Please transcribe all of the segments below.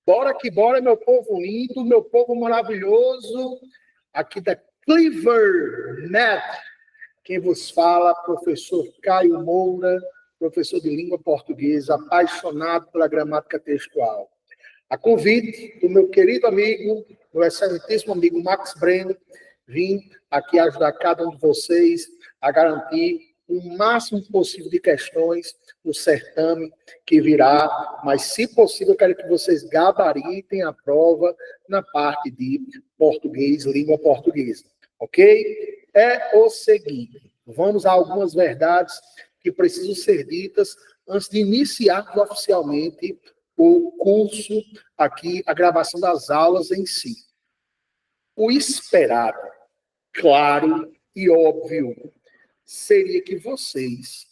Bora que bora, meu povo lindo, meu povo maravilhoso, aqui da Clever Net. Quem vos fala, professor Caio Moura, professor de língua portuguesa, apaixonado pela gramática textual. A convite do meu querido amigo, meu excelentíssimo amigo Max Breno, vim aqui ajudar cada um de vocês a garantir o máximo possível de questões no certame que virá, mas, se possível, eu quero que vocês gabaritem a prova na parte de português, língua portuguesa, ok? É o seguinte, vamos a algumas verdades que precisam ser ditas antes de iniciarmos oficialmente o curso aqui, a gravação das aulas em si. O esperado, claro e óbvio, seria que vocês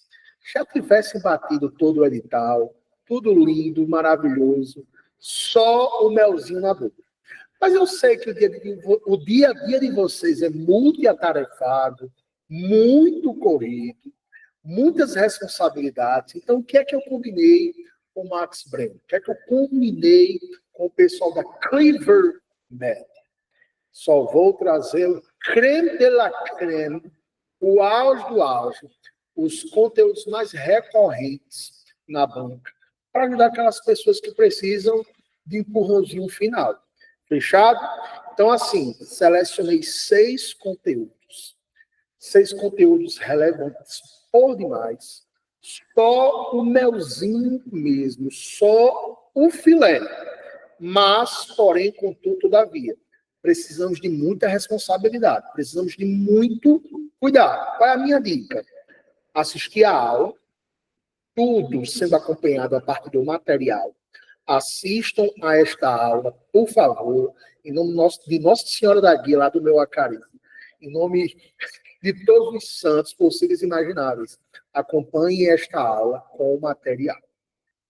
já tivessem batido todo o edital, tudo lindo, maravilhoso, só o melzinho na boca. Mas eu sei que o dia a dia de vocês é multiatarefado, muito corrido, muitas responsabilidades. Então, o que é que eu combinei com o Max Breno? O que é que eu combinei com o pessoal da Clever Net? Só vou trazer o creme de la creme, o auge do auge, os conteúdos mais recorrentes na banca, para ajudar aquelas pessoas que precisam de empurrãozinho final. Fechado? Então, assim, selecionei 6 conteúdos. 6 conteúdos relevantes por demais. Só o melzinho mesmo, só o filé. Mas, porém, contudo, todavia, precisamos de muita responsabilidade, precisamos de muito cuidado. Qual é a minha dica? Assistir a aula, tudo sendo acompanhado a partir do material. Assistam a esta aula, por favor, em nome de Nossa Senhora da Guia, lá do meu Acari, em nome de todos os santos possíveis e imagináveis. Acompanhem esta aula com o material.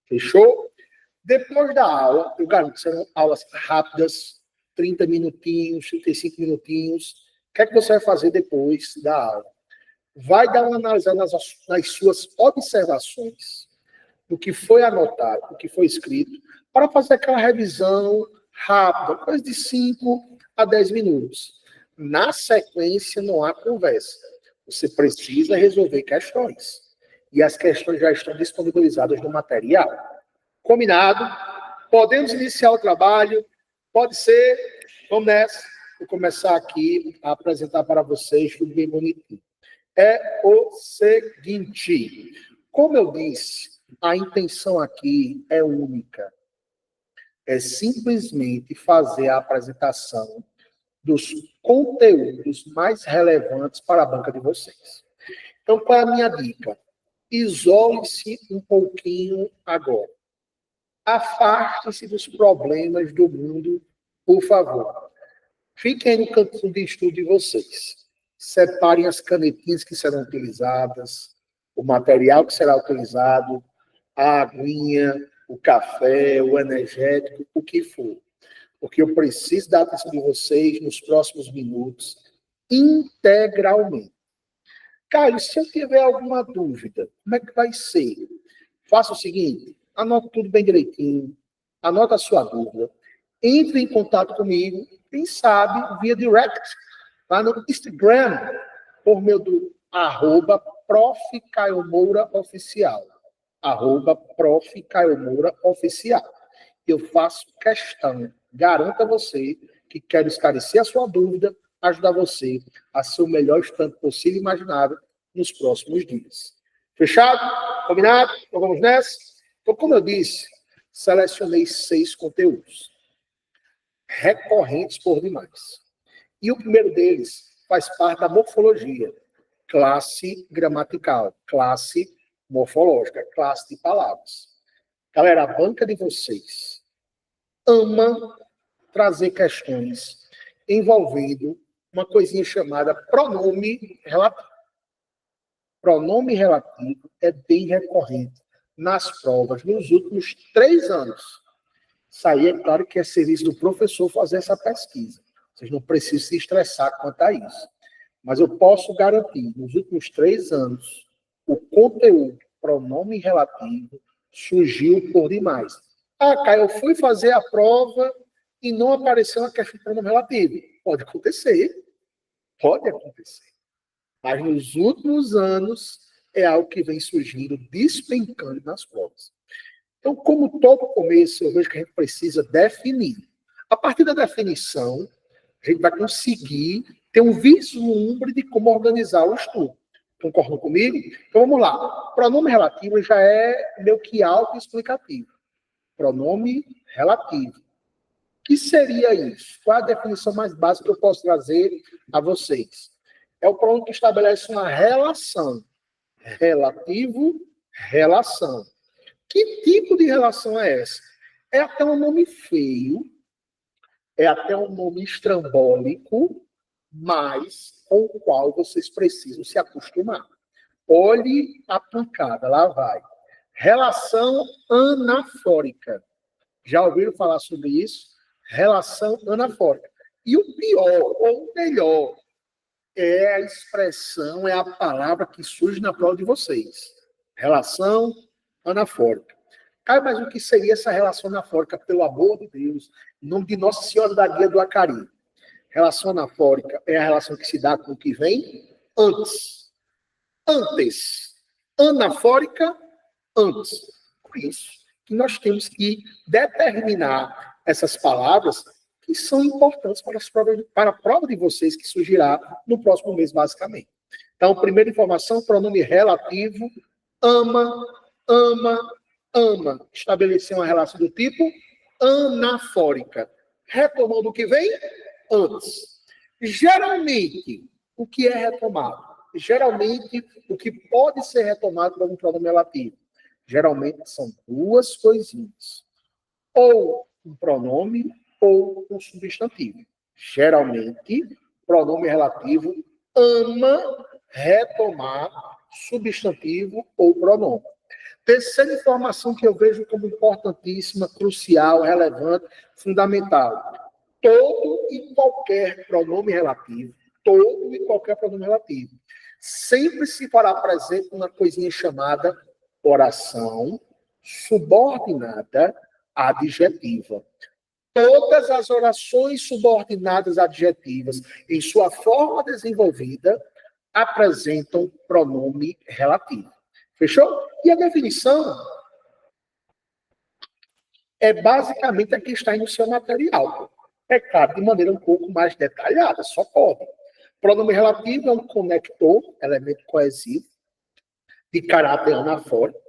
Fechou? Depois da aula, eu garanto que serão aulas rápidas, 30 minutinhos, 35 minutinhos. O que é que você vai fazer depois da aula? Vai dar uma analisada nas suas observações, do que foi anotado, do que foi escrito, para fazer aquela revisão rápida, coisa de 5 a 10 minutos. Na sequência, não há conversa. Você precisa resolver questões. E as questões já estão disponibilizadas no material. Combinado? Podemos iniciar o trabalho? Pode ser. Vamos nessa. Vou começar aqui a apresentar para vocês tudo bem bonitinho. É o seguinte. Como eu disse, a intenção aqui é única. É simplesmente fazer a apresentação dos conteúdos mais relevantes para a banca de vocês. Então, qual é a minha dica? Isole-se um pouquinho agora. Afaste-se dos problemas do mundo, por favor. Fiquem no cantinho de estudo de vocês. Separem as canetinhas que serão utilizadas, o material que será utilizado, a aguinha, o café, o energético, o que for. Porque eu preciso da atenção de vocês nos próximos minutos, integralmente. Caio, se eu tiver alguma dúvida, como é que vai ser? Faça o seguinte, anota tudo bem direitinho, anota a sua dúvida, entre em contato comigo, quem sabe, via direct, lá no Instagram, por meio do @Prof. Caio Moura Oficial. @Prof. Caio Moura Oficial. Eu faço questão, garanto a você que quero esclarecer a sua dúvida, ajudar você a ser o melhor estudante possível e imaginável nos próximos dias. Fechado? Combinado? Então vamos nessa? Então, como eu disse, selecionei 6 conteúdos recorrentes por demais. E o primeiro deles faz parte da morfologia, classe gramatical, classe morfológica, classe de palavras. Galera, a banca de vocês ama trazer questões envolvendo uma coisinha chamada pronome relativo. Pronome relativo é bem recorrente nas provas nos últimos 3 anos. Isso aí é claro que é serviço do professor fazer essa pesquisa. Vocês não precisam se estressar quanto a isso. Mas eu posso garantir, nos últimos 3 anos, o conteúdo pronome relativo surgiu por demais. Ah, Caio, eu fui fazer a prova e não apareceu uma questão de pronome relativo. Pode acontecer. Pode acontecer. Mas nos últimos anos é algo que vem surgindo, despencando nas provas. Então, como todo começo, eu vejo que a gente precisa definir. A partir da definição, a gente vai conseguir ter um vislumbre de como organizar o estudo. Concordam comigo? Então, vamos lá. Pronome relativo já é meio que autoexplicativo. Pronome relativo. O que seria isso? Qual é a definição mais básica que eu posso trazer a vocês? É o pronome que estabelece uma relação. Relativo, relação. Que tipo de relação é essa? É até um nome feio, é até um nome estrambólico, mas com o qual vocês precisam se acostumar. Olhe a pancada, lá vai. Relação anafórica. Já ouviram falar sobre isso? Relação anafórica. E o pior, ou o melhor, é a expressão, é a palavra que surge na prova de vocês. Relação anafórica. Caio, mas o que seria essa relação anafórica, pelo amor de Deus? Em nome de Nossa Senhora da Guia do Acari. Relação anafórica é a relação que se dá com o que vem antes. Antes. Anafórica, antes. Por isso que nós temos que determinar essas palavras que são importantes para a prova de vocês que surgirá no próximo mês, basicamente. Então, primeira informação, pronome relativo, ama, ama, ama. Estabelecer uma relação do tipo anafórica. Retomando o que vem antes. Geralmente, o que é retomado? Geralmente, o que pode ser retomado por um pronome relativo? Geralmente são duas coisinhas. Ou um pronome ou um substantivo. Geralmente, pronome relativo ama retomar substantivo ou pronome. Terceira informação que eu vejo como importantíssima, crucial, relevante, fundamental. Todo e qualquer pronome relativo, sempre se fará presente uma coisinha chamada oração subordinada adjetiva. Todas as orações subordinadas adjetivas, em sua forma desenvolvida, apresentam pronome relativo. Fechou? E a definição é basicamente a que está no seu material. É claro, de maneira um pouco mais detalhada, só pode. Pronome relativo é um conector, elemento coesivo, de caráter anafórico,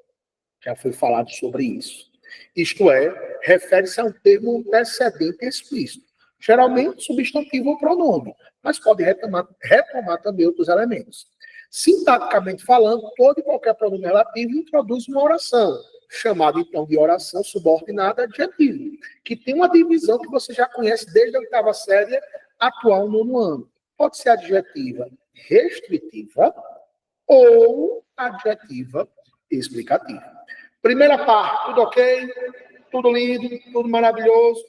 já foi falado sobre isso. Isto é, refere-se a um termo antecedente explícito, geralmente substantivo ou pronome, mas pode retomar também outros elementos. Sintaticamente falando, todo e qualquer pronome relativo introduz uma oração, chamada então de oração subordinada adjetiva, que tem uma divisão que você já conhece desde a oitava série, atual no ano. Pode ser adjetiva restritiva ou adjetiva explicativa. Primeira parte, tudo ok? Tudo lindo, tudo maravilhoso.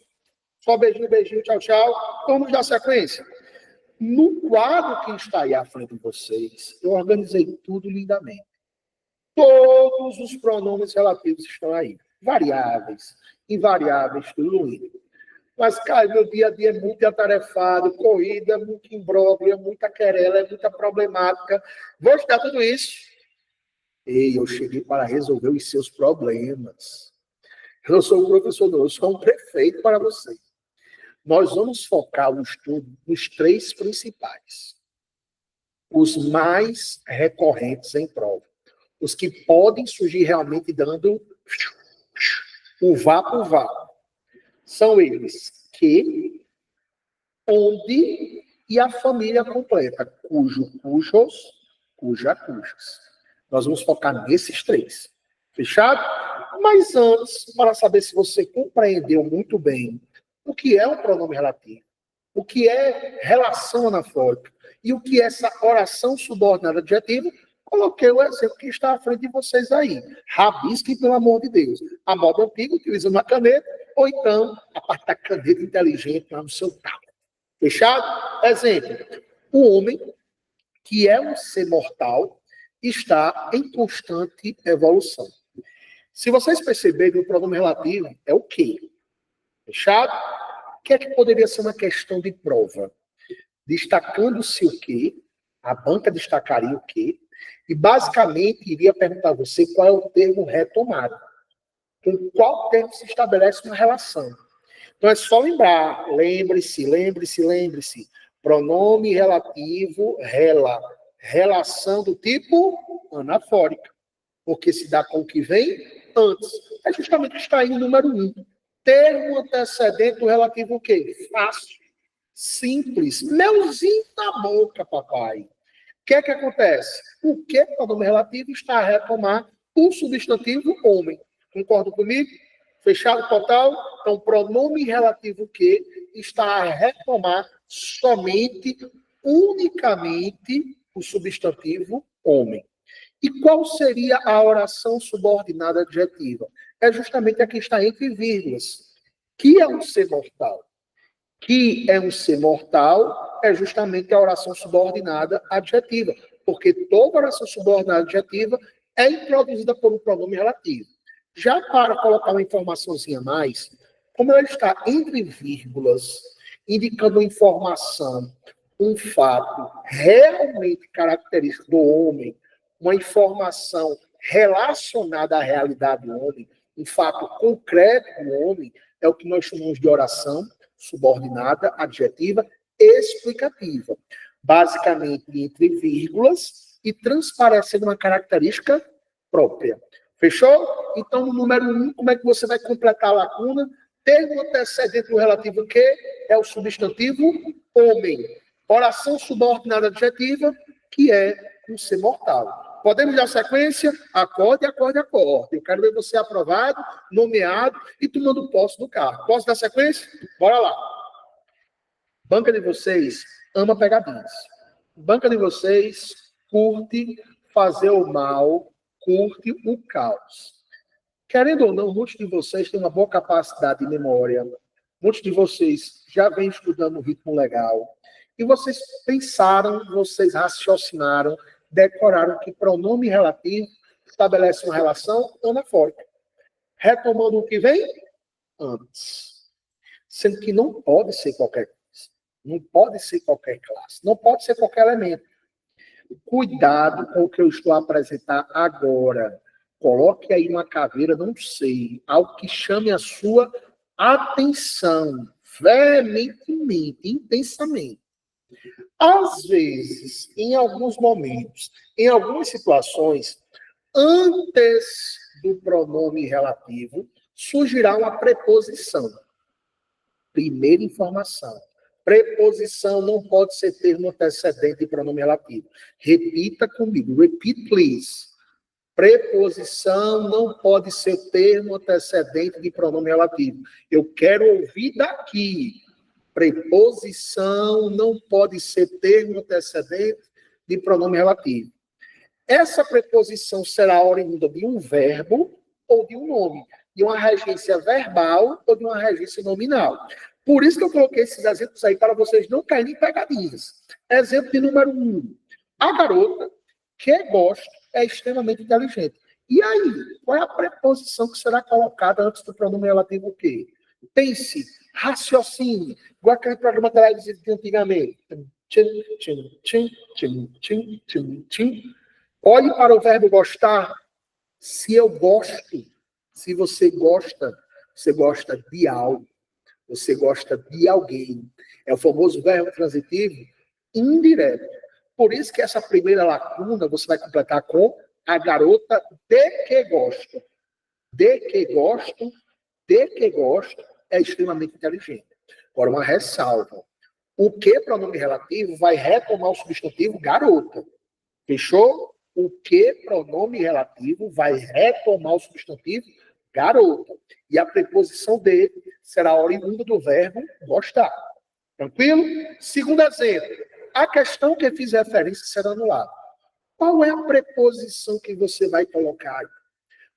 Só beijinho, beijinho, tchau, tchau. Vamos dar sequência. No quadro que está aí à frente de vocês, eu organizei tudo lindamente. Todos os pronomes relativos estão aí. Variáveis, invariáveis, tudo lindo. Mas, cara, meu dia a dia é muito atarefado, corrida, muito imbróglio, muita querela, é muita problemática. Vou estudar tudo isso. Ei, eu cheguei para resolver os seus problemas. Eu não sou um professor, não, eu sou um prefeito para você. Nós vamos focar o estudo nos três principais. Os mais recorrentes em prova. Os que podem surgir realmente dando o vá por vá. São eles que, onde e a família completa. Cujo, cujos, cuja, cujas. Nós vamos focar nesses três. Fechado? Mas antes, para saber se você compreendeu muito bem o que é um pronome relativo, o que é relação anafórica e o que é essa oração subordinada adjetiva, coloquei o exemplo que está à frente de vocês aí. Rabisquem, pelo amor de Deus. A moda antiga, utilizando uma caneta, ou então a parte da caneta inteligente lá no seu tablet. Fechado? Exemplo. O homem, que é um ser mortal, está em constante evolução. Se vocês perceberem, o pronome relativo é o quê? Fechado? O que é que poderia ser uma questão de prova? Destacando-se o quê? A banca destacaria o quê? E, basicamente, iria perguntar a você qual é o termo retomado. Com qual termo se estabelece uma relação. Então, é só lembrar. Lembre-se. Pronome relativo, relação do tipo anafórica. Porque se dá com o que vem antes. É justamente o que está aí no número 1. Termo antecedente do relativo o quê? Fácil. Simples. Melzinho na boca, papai. O que é que acontece? O que pronome relativo está a retomar o substantivo homem. Concordam comigo? Fechado total? Então, pronome relativo que está a retomar somente, unicamente, o substantivo homem. E qual seria a oração subordinada adjetiva? É justamente a que está entre vírgulas. Que é um ser mortal? Que é um ser mortal é justamente a oração subordinada adjetiva, porque toda oração subordinada adjetiva é introduzida por um pronome relativo. Já para colocar uma informaçãozinha a mais, como ela está entre vírgulas, indicando uma informação, um fato realmente característico do homem, uma informação relacionada à realidade do homem, um fato concreto do homem, é o que nós chamamos de oração subordinada, adjetiva, explicativa. Basicamente, entre vírgulas e transparecendo uma característica própria. Fechou? Então, no número 1, como é que você vai completar a lacuna? Termo antecedente do relativo que é o substantivo homem. Oração subordinada adjetiva, que é um ser mortal. Podemos dar sequência? Acorde. Eu quero ver você aprovado, nomeado e tomando posse do cargo. Posso dar sequência? Bora lá. Banca de vocês ama pegadinhas. Banca de vocês curte fazer o mal, curte o caos. Querendo ou não, muitos de vocês têm uma boa capacidade de memória. Muitos de vocês já vêm estudando um ritmo legal. E vocês pensaram, vocês raciocinaram, decoraram que pronome relativo estabelece uma relação anafórica. Retomando o que vem antes. Sendo que não pode ser qualquer coisa. Não pode ser qualquer classe. Não pode ser qualquer elemento. Cuidado com o que eu estou a apresentar agora. Coloque aí uma caveira, não sei, algo que chame a sua atenção, veementemente, intensamente. Às vezes, em alguns momentos, em algumas situações, antes do pronome relativo, surgirá uma preposição. Primeira informação. Preposição não pode ser termo antecedente de pronome relativo. Repita comigo. Repeat, please. Preposição não pode ser termo antecedente de pronome relativo. Eu quero ouvir daqui. Preposição não pode ser termo antecedente de pronome relativo. Essa preposição será oriunda de um verbo ou de um nome, de uma regência verbal ou de uma regência nominal. Por isso que eu coloquei esses exemplos aí para vocês não caírem em pegadinhas. Exemplo de número 1. A garota que gosta é extremamente inteligente. E aí, qual é a preposição que será colocada antes do pronome relativo o quê? Pense, raciocine, igual aquele programa televisivo de antigamente. Olhe para o verbo gostar. Se eu gosto, se você gosta de algo, você gosta de alguém. É o famoso verbo transitivo indireto. Por isso que essa primeira lacuna você vai completar com a garota de que gosto. De que gosto é extremamente inteligente. Agora, uma ressalva. O que pronome relativo vai retomar o substantivo garota. Fechou? O que pronome relativo vai retomar o substantivo garota. E a preposição de será oriunda do verbo gostar. Tranquilo? Segundo exemplo. A questão que eu fiz referência será anulada. Qual é a preposição que você vai colocar?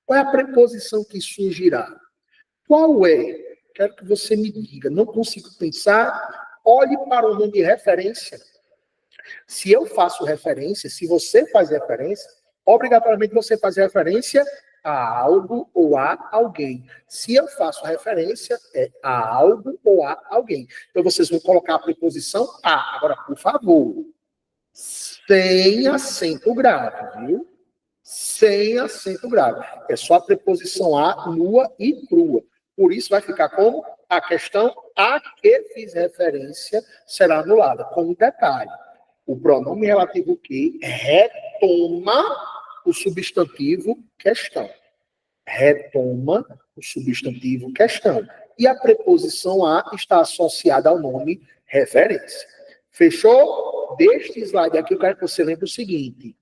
Qual é a preposição que surgirá? Qual é? Quero que você me diga. Não consigo pensar. Olhe para o nome de referência. Se eu faço referência, se você faz referência, obrigatoriamente você faz referência a algo ou a alguém. Se eu faço referência, é a algo ou a alguém. Então, vocês vão colocar a preposição a. Agora, por favor, sem acento grave, viu? Sem acento grave. É só a preposição a, nua e crua. Por isso, vai ficar como a questão a que fiz referência será anulada. Com um detalhe. O pronome relativo que retoma o substantivo questão. Retoma o substantivo questão. E a preposição a está associada ao nome referência. Fechou? Deste slide aqui, eu quero que você lembre o seguinte.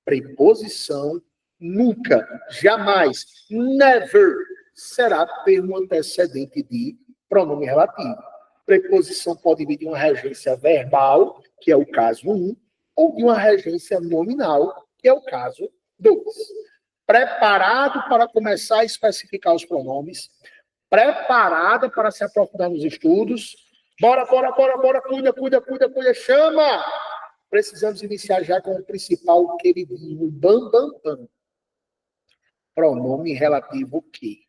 Preposição nunca, jamais, never será termo antecedente de pronome relativo. Preposição pode vir de uma regência verbal, que é o caso 1, ou de uma regência nominal, que é o caso 2. Preparado para começar a especificar os pronomes, preparada para se aprofundar nos estudos. Bora, cuida, chama! Precisamos iniciar já com o principal queridinho, bam, bam, bam. Pronome relativo que.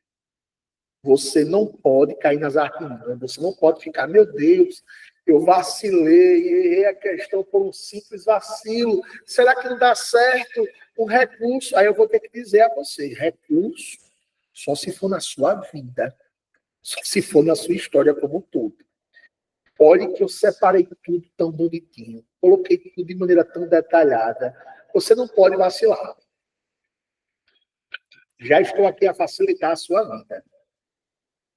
Você não pode cair nas artimanhas, você não pode ficar, meu Deus, eu vacilei, errei a questão por um simples vacilo. Será que não dá certo um recurso? Aí eu vou ter que dizer a você, recurso só se for na sua vida, só se for na sua história como um todo. Olha que eu separei tudo tão bonitinho, coloquei tudo de maneira tão detalhada. Você não pode vacilar. Já estou aqui a facilitar a sua vida.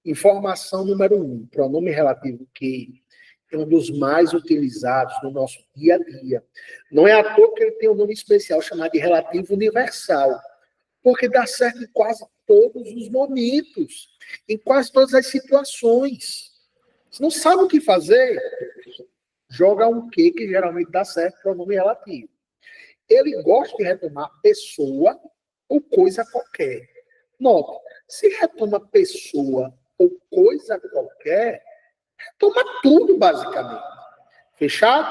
Informação número 1, pronome relativo que é um dos mais utilizados no nosso dia a dia. Não é à toa que ele tem um nome especial chamado de relativo universal, porque dá certo em quase todos os momentos, em quase todas as situações. Você não sabe o que fazer? Joga um que geralmente dá certo, pronome relativo. Ele gosta de retomar pessoa ou coisa qualquer. Note, se retoma pessoa ou coisa qualquer, retoma tudo, basicamente. Fechado?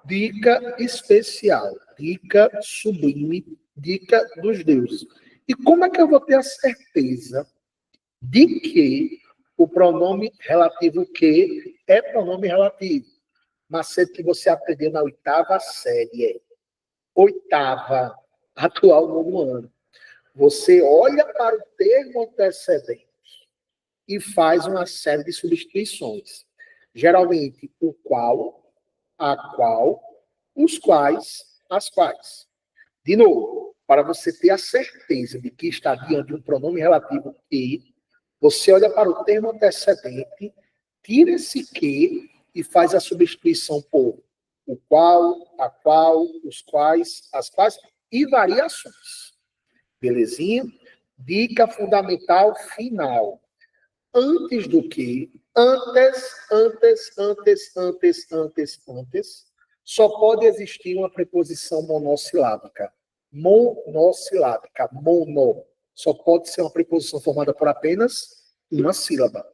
Dica especial, dica sublime, dica dos deuses. E como é que eu vou ter a certeza de que o pronome relativo que é pronome relativo? Macete que você aprendeu na 8ª série. 8ª, atual nono ano. Você olha para o termo antecedente e faz uma série de substituições. Geralmente, o qual, a qual, os quais, as quais. De novo, para você ter a certeza de que está diante de um pronome relativo que, você olha para o termo antecedente, tira esse que e faz a substituição por o qual, a qual, os quais, as quais e variações. Belezinha? Dica fundamental final. Antes do que, antes, só pode existir uma preposição monossilábica. Monossilábica, mono. Só pode ser uma preposição formada por apenas uma sílaba.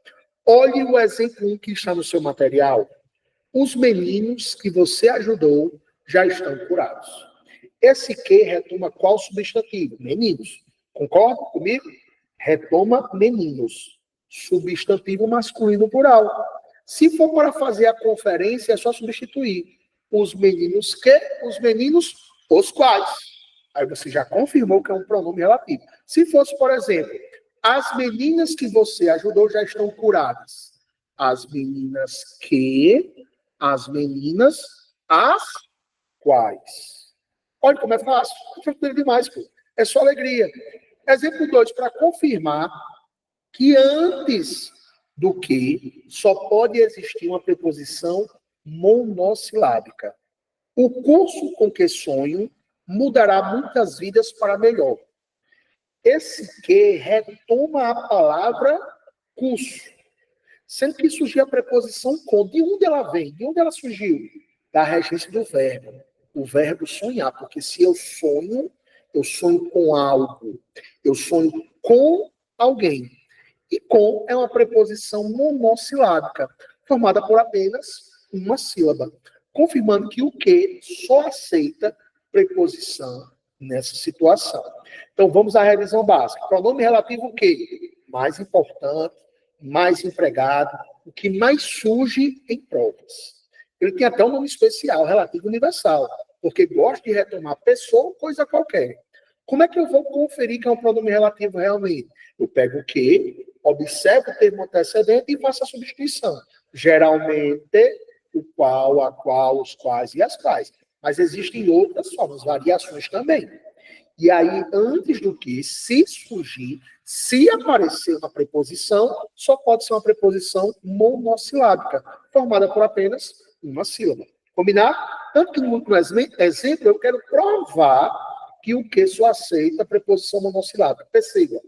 Olhe o exemplo 1 que está no seu material. Os meninos que você ajudou já estão curados. Esse que retoma qual substantivo? Meninos. Concorda comigo? Retoma meninos. Substantivo masculino plural. Se for para fazer a conferência, é só substituir os meninos que, os meninos, os quais. Aí você já confirmou que é um pronome relativo. Se fosse, por exemplo, as meninas que você ajudou já estão curadas. As meninas que, as meninas, as quais. Olha como é fácil. Tranquilo demais, pô. É só alegria. Exemplo 2, para confirmar que antes do que só pode existir uma preposição monossilábica. O curso com que sonho mudará muitas vidas para melhor. Esse que retoma a palavra curso, sendo que surgiu a preposição com. De onde ela vem? De onde ela surgiu? Da regência do verbo. O verbo sonhar, porque se eu sonho com algo, eu sonho com alguém. E com é uma preposição monossilábica, formada por apenas uma sílaba, confirmando que o que só aceita preposição nessa situação. Então, vamos à revisão básica. Pronome relativo o quê? Mais importante, mais empregado, o que mais surge em provas. Ele tem até um nome especial, relativo universal, porque gosta de retomar pessoa ou coisa qualquer. Como é que eu vou conferir que é um pronome relativo realmente? Eu pego o que, observo o termo antecedente e faço a substituição. Geralmente, o qual, a qual, os quais e as quais. Mas existem outras formas, variações também. E aí, antes do que, se surgir, se aparecer uma preposição, só pode ser uma preposição monossilábica, formada por apenas uma sílaba. Combinar? Tanto que no último exemplo, eu quero provar que o que só aceita a preposição monossilábica. Perceba,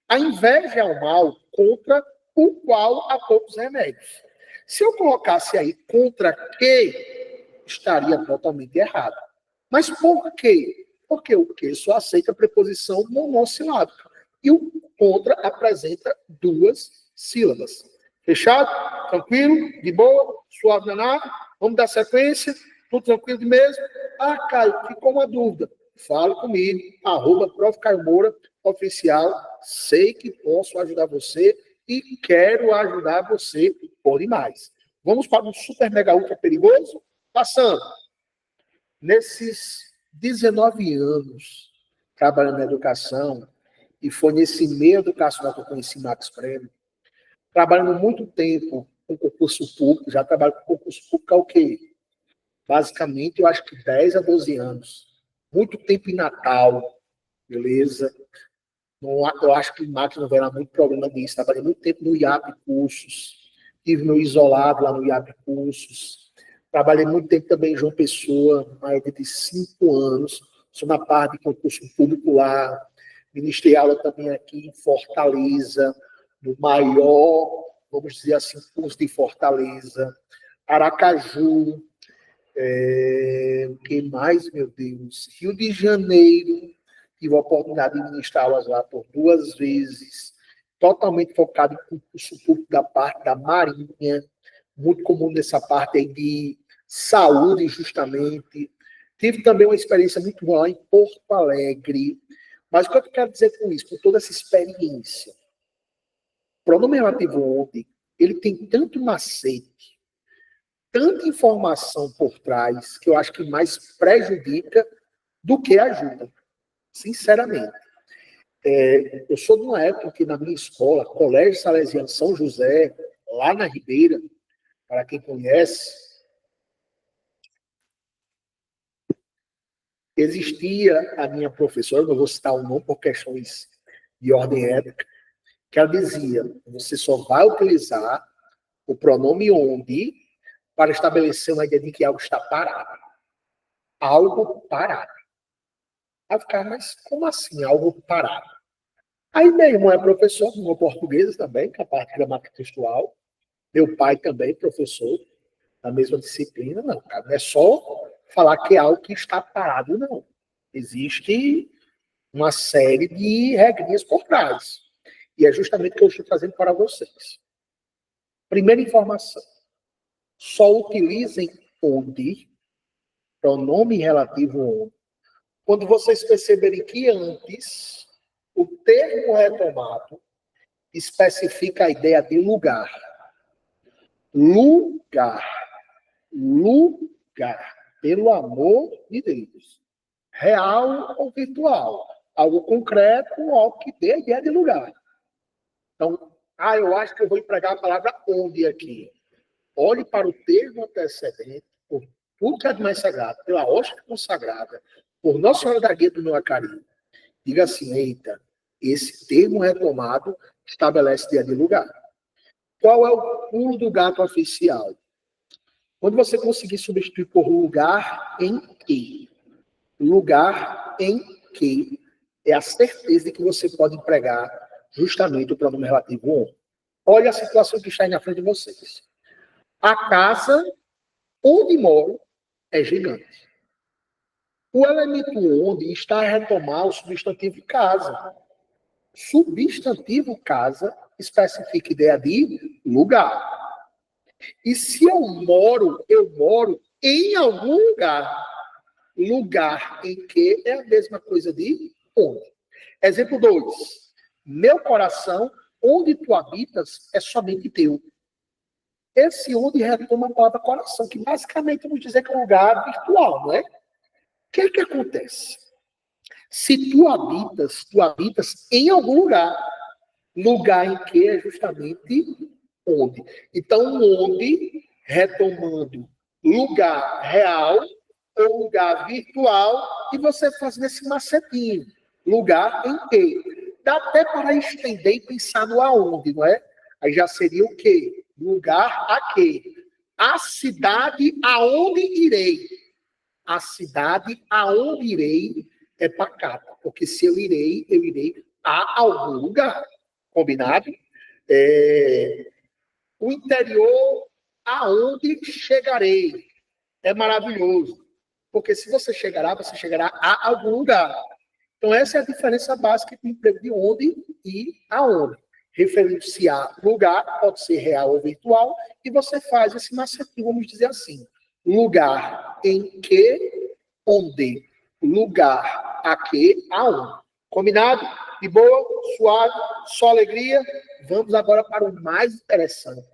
a inveja é o mal contra o qual há poucos remédios. Se eu colocasse aí contra que, estaria totalmente errado. Mas por quê? Porque o que só aceita a preposição monossilábica. E o contra apresenta duas sílabas. Fechado? Tranquilo? De boa? Suave danado? Vamos dar sequência? Tudo tranquilo de mesmo? Ah, Caio, ficou uma dúvida. Fale comigo, @Prof. Caio Moura, oficial. Sei que posso ajudar você e quero ajudar você por demais. Vamos para um super mega ultra perigoso? Passando. Nesses 19 anos trabalhando na educação, e foi nesse meio educacional que eu conheci Max Prêmio, trabalhando muito tempo com concurso público, já trabalho com concurso público há o quê? Basicamente, eu acho que 10 a 12 anos. Muito tempo em Natal, beleza? Eu acho que Max não vai dar muito problema nisso. Trabalhei muito tempo no IAP Cursos, tive meu isolado lá no IAP Cursos. Trabalhei muito tempo também em João Pessoa, mais de 5 anos. Sou na parte de concurso público lá. Ministrei aula também aqui em Fortaleza, no maior, vamos dizer assim, curso de Fortaleza. Aracaju. O que mais, meu Deus? Rio de Janeiro. Tive a oportunidade de ministrar aulas lá por 2 vezes. Totalmente focado em concurso público da parte da Marinha. Muito comum nessa parte aí de saúde, justamente. Tive também uma experiência muito boa lá em Porto Alegre. Mas o que eu quero dizer com isso? Com toda essa experiência. O pronome relativo onde ele tem tanto macete, tanta informação por trás, que eu acho que mais prejudica do que ajuda. Sinceramente. Eu sou de uma época que na minha escola, Colégio Salesiano São José, lá na Ribeira, para quem conhece, existia a minha professora, não vou citar o nome por questões de ordem ética, que ela dizia, você só vai utilizar o pronome onde para estabelecer uma ideia de que algo está parado. Algo parado. Aí eu ficava, mas como assim algo parado? Aí meu irmão é professor, meu português também, que é a parte de gramática textual. Meu pai também, professor, na mesma disciplina. Não, cara, não é só falar que é algo que está parado, não. Existe uma série de regrinhas por trás. E é justamente o que eu estou trazendo para vocês. Primeira informação. Só utilizem onde, pronome relativo onde, quando vocês perceberem que antes o termo retomado especifica a ideia de lugar. Lugar. Lugar. Pelo amor de Deus. Real ou virtual. Algo concreto ou algo que dê a ideia de lugar. Então, eu acho que eu vou empregar a palavra onde aqui. Olhe para o termo antecedente, por tudo que é de mais sagrado, pela hóstia consagrada, por Nossa Senhora da Guia do meu Acari. Diga assim, eita, esse termo retomado estabelece dia de lugar. Qual é o pulo do gato oficial? Quando você conseguir substituir por lugar em que. Lugar em que é a certeza de que você pode empregar justamente o pronome relativo on. Olha a situação que está aí na frente de vocês. A casa onde moro é gigante. O elemento onde está a retomar o substantivo casa. Substantivo casa especifica ideia de lugar. E se eu moro em algum lugar. lugar em que é a mesma coisa de onde. Exemplo 2. Meu coração, onde tu habitas, é somente teu. Esse onde retoma a palavra coração, que basicamente vamos dizer que é um lugar virtual, não é? O que é que acontece? Se tu habitas em algum lugar, lugar em que é justamente onde. Então, onde, retomando lugar real ou lugar virtual, e você faz nesse macetinho, lugar em que. Dá até para estender e pensar no aonde, não é? Aí já seria o quê? Lugar a quê? A cidade aonde irei. A cidade aonde irei é pacata, porque se eu irei a algum lugar. Combinado? O interior aonde chegarei. É maravilhoso. Porque se você chegará a algum lugar. Então, essa é a diferença básica do emprego de onde e aonde. Referindo-se a lugar, pode ser real ou virtual, e você faz esse macetinho, vamos dizer assim. Lugar em que, onde. Lugar a que, aonde. Combinado? De boa, suave, só alegria. Vamos agora para o mais interessante,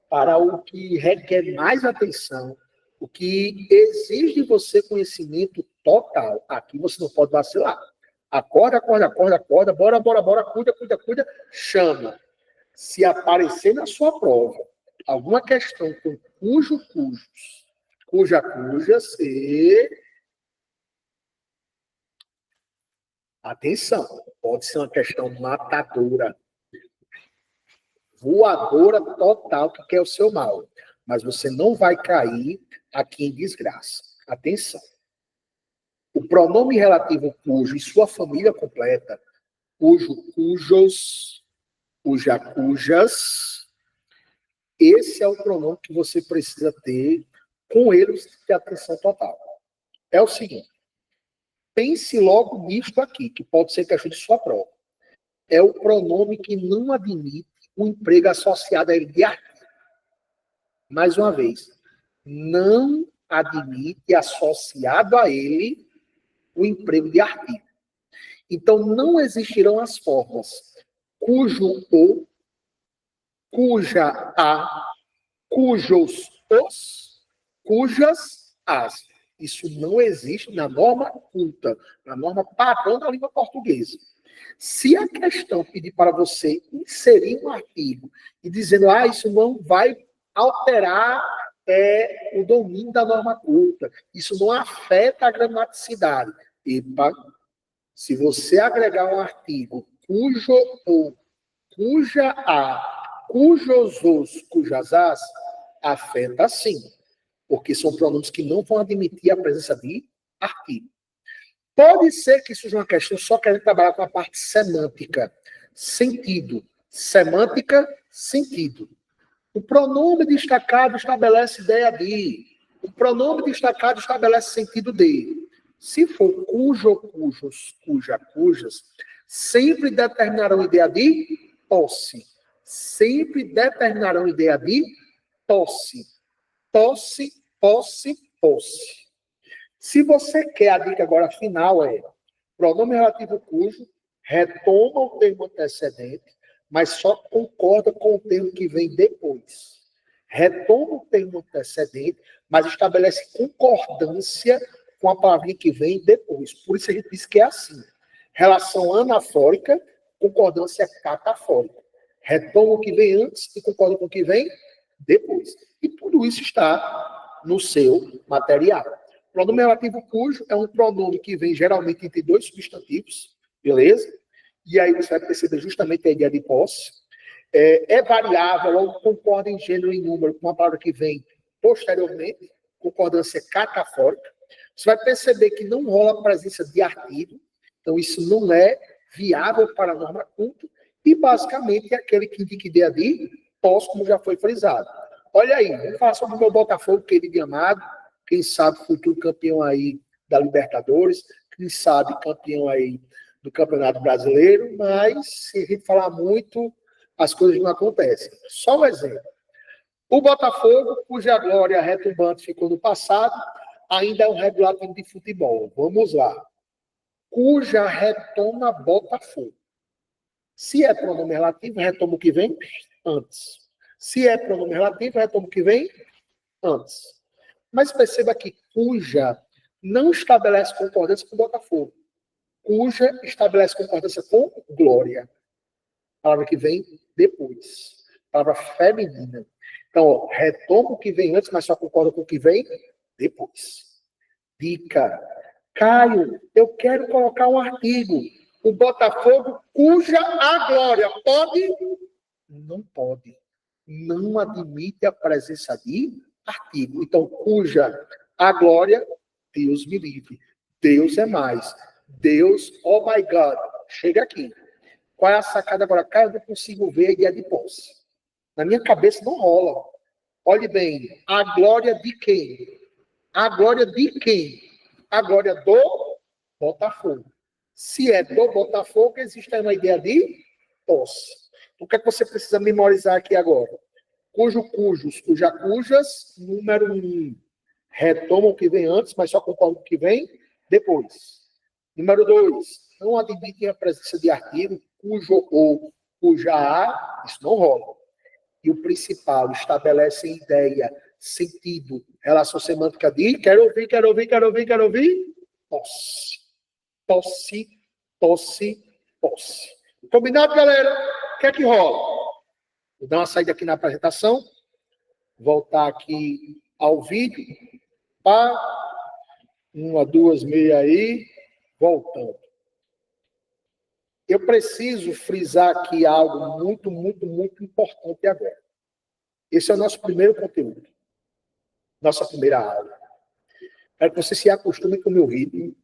para o que requer mais atenção, o que exige de você conhecimento total. Aqui você não pode vacilar. Acorda, bora, cuida, chama. Se aparecer na sua prova alguma questão com cujas, atenção, pode ser uma questão matadora, voadora total, que quer o seu mal. Mas você não vai cair aqui em desgraça. Atenção. O pronome relativo cujo e sua família completa, cujos, cujas, esse é o pronome que você precisa ter com eles de atenção total. É o seguinte. Pense logo nisto aqui, que pode ser que ajude sua prova. É o pronome que não admite o emprego associado a ele de artigo. Mais uma vez, não admite associado a ele o emprego de artigo. Então, não existirão as formas cujo ou, cuja a, cujos os, cujas as. Isso não existe na norma culta, na norma padrão da língua portuguesa. Se a questão pedir para você inserir um artigo e dizendo, isso não vai alterar o domínio da norma culta, isso não afeta a gramaticidade. Epa, se você agregar um artigo cujo ou, cuja a, cujos os, cujas as, afeta sim, porque são pronomes que não vão admitir a presença de artigo. Pode ser que surja uma questão só querendo trabalhar com a parte semântica. Sentido. Semântica, sentido. O pronome destacado estabelece ideia de. O pronome destacado estabelece sentido de. Se for cujo, cujos, cujas, sempre determinarão ideia de posse. Sempre determinarão ideia de posse. Posse. Se você quer, a dica agora final é pronome relativo cujo, retoma o termo antecedente, mas só concorda com o termo que vem depois. Retoma o termo antecedente, mas estabelece concordância com a palavrinha que vem depois. Por isso a gente diz que é assim. Relação anafórica, concordância catafórica. Retoma o que vem antes e concorda com o que vem depois. E tudo isso está no seu material. Pronome relativo cujo é um pronome que vem geralmente entre dois substantivos, beleza? E aí você vai perceber justamente a ideia de posse. É variável ou concorda em gênero e número com uma palavra que vem posteriormente, concordância catafórica. Você vai perceber que não rola a presença de artigo, então isso não é viável para a norma culta, e basicamente é aquele que indica ideia de posse, como já foi frisado. Olha aí, vamos falar sobre o meu Botafogo, querido e amado, quem sabe futuro campeão aí da Libertadores, quem sabe campeão aí do Campeonato Brasileiro, mas se a gente falar muito, as coisas não acontecem. Só um exemplo. O Botafogo, cuja glória retumbante ficou no passado, ainda é um regulativo de futebol. Vamos lá. Cuja retoma Botafogo. Se é pronome relativo, retoma o que vem antes. Se é pronome relativo, retoma o que vem antes. Mas perceba que cuja não estabelece concordância com Botafogo. Cuja estabelece concordância com Glória. Palavra que vem depois. Palavra feminina. Então, ó, retoma o que vem antes, mas só concorda com o que vem depois. Dica. Caio, eu quero colocar um artigo. O Botafogo, cuja a Glória. Pode? Não pode. Não admite a presença de artigo. Então, cuja a Glória, Deus me livre. Deus é mais. Deus, oh my God. Chega aqui. Qual é a sacada agora? Caio, eu não consigo ver a ideia de posse. Na minha cabeça não rola. Olhe bem, a glória de quem? A glória de quem? A glória do Botafogo. Se é do Botafogo, existe uma ideia de posse. O que é que você precisa memorizar aqui agora? Cujos, cujas, número 1. Retoma o que vem antes, mas só concorda com o que vem depois. Número 2. Não admitem a presença de artigo, cujo ou cuja a, isso não rola. E o principal, estabelece ideia, sentido, relação semântica de quero ouvir, posse. Posse. Combinado, galera? O que é que rola? Vou dar uma saída aqui na apresentação, voltar aqui ao vídeo, pá, 1, 2, meia aí, voltando. Eu preciso frisar aqui algo muito importante agora. Esse é o nosso primeiro conteúdo. Nossa primeira aula. Quero que você se acostume com o meu ritmo,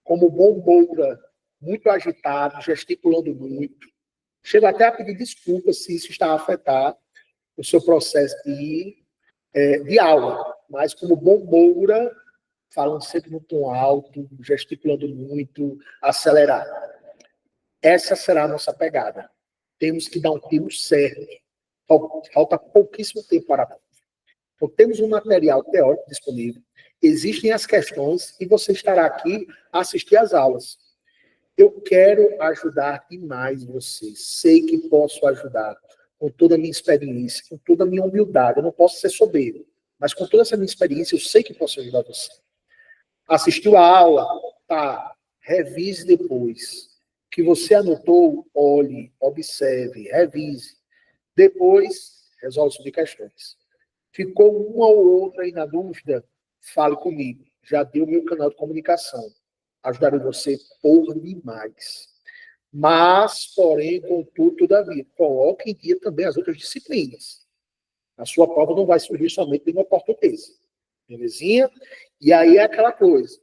como bom Moura, muito agitado, gesticulando muito. Chego até a pedir desculpas se isso está a afetar o seu processo de aula. Mas como bom Moura, falando sempre no tom alto, gesticulando muito, acelerado. Essa será a nossa pegada. Temos que dar um tiro certo. Falta pouquíssimo tempo para a prova. Então, temos um material teórico disponível. Existem as questões e você estará aqui a assistir às aulas. Eu quero ajudar demais vocês. Sei que posso ajudar com toda a minha experiência, com toda a minha humildade. Eu não posso ser soberbo, mas com toda essa minha experiência, eu sei que posso ajudar você. Assistiu a aula? Tá. Revise depois. O que você anotou, olhe, observe, revise. Depois, resolve sobre questões. Ficou uma ou outra aí na dúvida? Fale comigo. Já deu meu canal de comunicação. Ajudarei você por demais. Mas, porém, contudo, todavia, coloque em dia também as outras disciplinas. A sua prova não vai surgir somente de uma portuguesa. Belezinha? E aí é aquela coisa.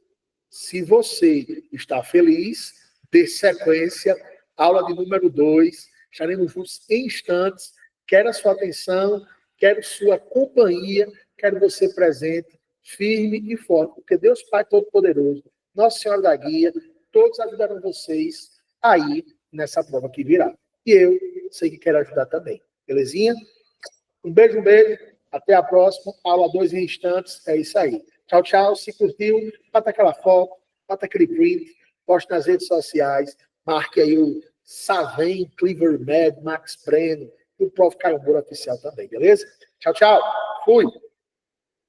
Se você está feliz, dê sequência, aula de número 2, estaremos juntos em instantes. Quero a sua atenção, quero sua companhia, quero você presente, firme e forte, porque Deus Pai Todo-Poderoso, Nossa Senhora da Guia, todos ajudarão vocês aí nessa prova que virá. E eu sei que quero ajudar também. Belezinha? Um beijo. Até a próxima. Aula 2 em instantes. É isso aí. Tchau, tchau. Se curtiu, bata aquela foto, bata aquele print, poste nas redes sociais, marque aí o Savem, Cleaver Med, Max Breno e o Prof. Caio Moura Oficial também, beleza? Tchau, tchau. Fui.